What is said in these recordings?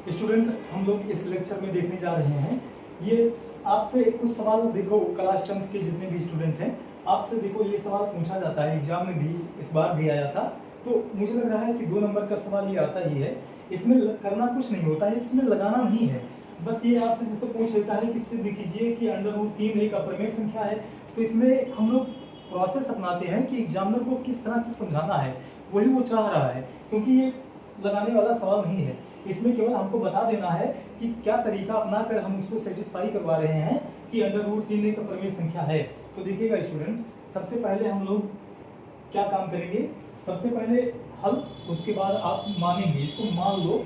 Student, हम लोग इस लेक्चर में देखने जा रहे हैं ये आपसे कुछ सवाल। देखो क्लास 10th के जितने भी स्टूडेंट हैं, आपसे देखो ये सवाल पूछा जाता है, एग्जाम में भी इस बार भी आया था। तो मुझे लग रहा है कि 2 नंबर का सवाल ये आता ही है। इसमें करना कुछ नहीं होता है, इसमें लगाना नहीं है। बस ये आपसे जैसे पूछ लेता है कि सिद्ध कीजिए कि √3 एक अपरिमेय संख्या है। तो इसमें हम लोग प्रोसेस अपनाते हैं कि एग्जामिनर को किस तरह से समझाना है, वही वो चाह रहा है। क्योंकि ये लगाने वाला सवाल नहीं है, इसमें केवल हमको बता देना है कि क्या तरीका अपनाकर हम उसको सेटिस्फाई करवा रहे हैं कि √3 एक अपरिमेय संख्या है। तो देखिएगा स्टूडेंट, सबसे पहले हम लोग क्या काम करेंगे, सबसे पहले हल, उसके बाद आप मानेंगे, इसको मान लो,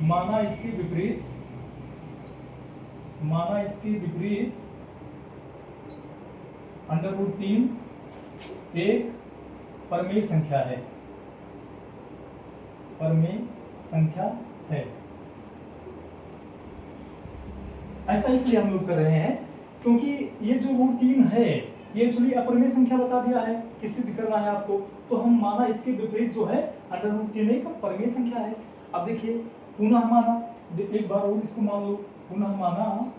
माना इसके विपरीत, √3 एक परमेय संख्या है, ऐसा इसलिए हम लोग कर रहे हैं क्योंकि ये जो √3 है ये एक्चुअली अपरिमेय संख्या बता दिया है कि सिद्ध करना है आपको। तो हम माना इसके विपरीत जो है √3 एक परमेय संख्या है। अब देखिए, पुनः माना, एक बार और इसको मान लो, पुनः माना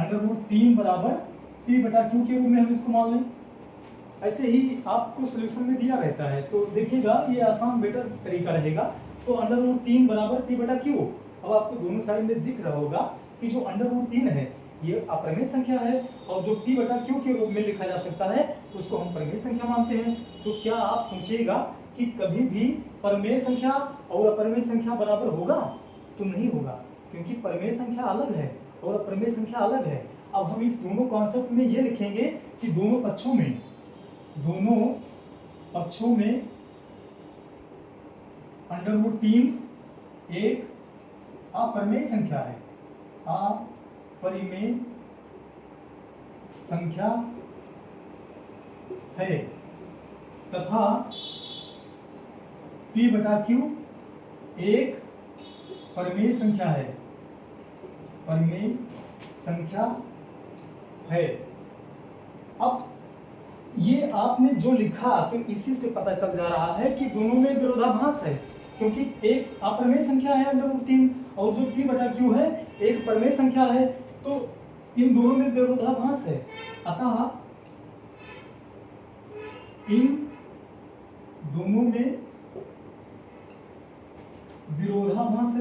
√3 बराबर p/q के रूप में हम इसको मान लें। ऐसे ही आपको सॉल्यूशन में दिया रहता है, तो देखिएगा ये आसान बेटर तरीका रहेगा। तो √3 बराबर p/q। अब आपको दोनों साइड में दिख रहा होगा कि जो √3 है ये अपरिमेय संख्या है, और जो p/q के रूप में लिखा जा सकता है उसको हम परिमेय संख्या मानते हैं। तो क्या आप सोचिएगा कि कभी भी परिमेय संख्या और अपरिमेय संख्या बराबर होगा? तो नहीं होगा, क्योंकि परिमेय संख्या अलग है और अपरिमेय संख्या अलग है। अब हम इस दोनों कॉन्सेप्ट में ये लिखेंगे कि दोनों पक्षों में √3 एक अपरिमेय संख्या है, अपरिमेय संख्या है, तथा p/q एक परिमेय संख्या है, अब ये आपने जो लिखा तो इसी से पता चल जा रहा है कि दोनों में विरोधाभास है, क्योंकि एक अपरिमेय संख्या है √3 और जो p/q है एक परिमेय संख्या है, तो इन दोनों में विरोधाभास है। अतः इन दोनों में विरोधाभास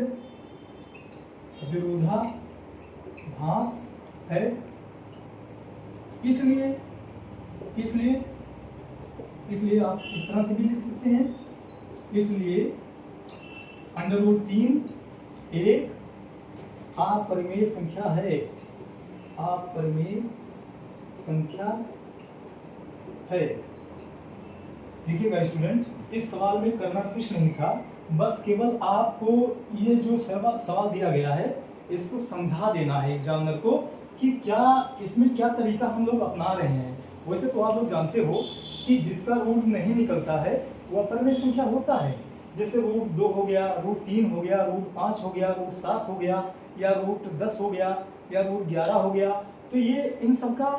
है, इसलिए आप इस तरह से भी लिख सकते हैं, इसलिए √3 एक अपरिमेय संख्या है, देखिएगा स्टूडेंट, इस सवाल में करना कुछ नहीं था, बस केवल आपको ये जो सवाल दिया गया है इसको समझा देना है एग्जामिनर को कि क्या इसमें क्या तरीका हम लोग अपना रहे हैं। वैसे तो आप लोग जानते हो कि जिसका रूट नहीं निकलता है वो अपरिमेय संख्या होता है, जैसे √2 हो गया, √3 हो गया, √5 हो गया, √7 हो गया, या √10 हो गया, या √11 हो गया। तो ये इन सबका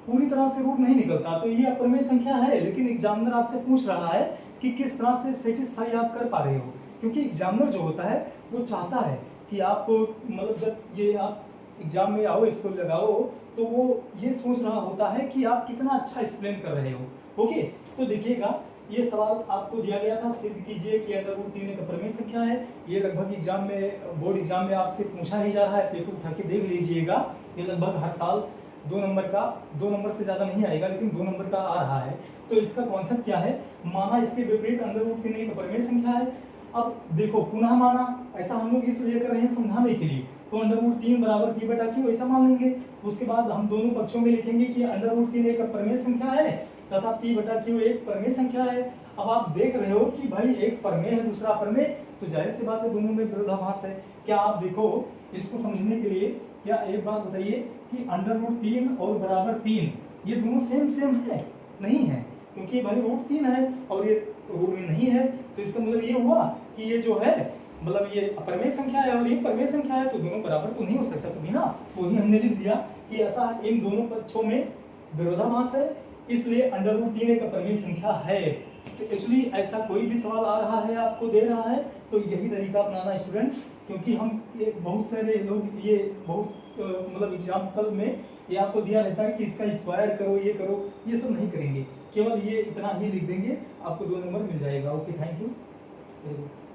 पूरी तरह से रूट नहीं निकलता, तो ये अपरिमेय संख्या है। लेकिन एग्जामिनर आपसे पूछ रहा है कि किस तरह से सेटिस्फाई आप कर पा रहे हो, क्योंकि एग्जामिनर जो होता है वो चाहता है कि आप मतलब जब ये आप एग्जाम में आओ, इसको लगाओ, तो वो ये सोच रहा होता है कि आप कितना अच्छा एक्सप्लेन कर रहे हो। ओके, तो देखिएगा, ये सवाल आपको दिया गया था, सिद्ध कीजिए कि √3 एक अपरिमेय संख्या है। ये लगभग एग्जाम में, बोर्ड एग्जाम में आपसे पूछा ही जा रहा है, पेपर उठा के देख लीजिएगा। ये लगभग हर साल 2 नंबर से ज़्यादा नहीं आएगा, लेकिन 2 नंबर का आ रहा है। तो इसका कॉन्सेप्ट क्या है, माना इसके विपरीत √3 एक अपरिमेय संख्या है। अब देखो, पुनः माना, ऐसा हम लोग इसलिए कर रहे हैं समझाने के लिए, तो √3 बराबर p/q ऐसा मान लेंगे। उसके बाद हम दोनों पक्षों में लिखेंगे कि √3 एक अपरिमेय संख्या है तथा p/q एक परिमेय संख्या है। अब आप देख रहे हो कि भाई एक परिमेय है दूसरा अपरिमेय, तो जाहिर सी बात है दोनों में विरोधाभास है। क्या आप देखो, इसको समझने के लिए क्या एक बात बताइए कि √3 और बराबर 3 ये दोनों सेम है? नहीं है, क्योंकि भाई √3 है और ये रूट में नहीं है, तो इसका मतलब ये हुआ कि ये जो है मतलब ये अपरिमेय संख्या है और ये परिमेय संख्या है, तो दोनों बराबर तो नहीं हो सकता कभी ना। तो ही हमने लिख दिया कि अतः इन दोनों पक्षों में विरोधाभास है, इसलिए √3 एक अपरिमेय संख्या है। तो एक्चुअली ऐसा कोई भी सवाल आ रहा है, आपको दे रहा है तो यही तरीका अपनाना स्टूडेंट, क्योंकि हम ये बहुत सारे लोग ये बहुत मतलब एग्जाम्पल में ये आपको दिया रहता है कि इसका स्क्वायर करो, ये करो, ये सब नहीं करेंगे, केवल ये इतना ही लिख देंगे, आपको 2 नंबर मिल जाएगा। Okay, thank you, very good.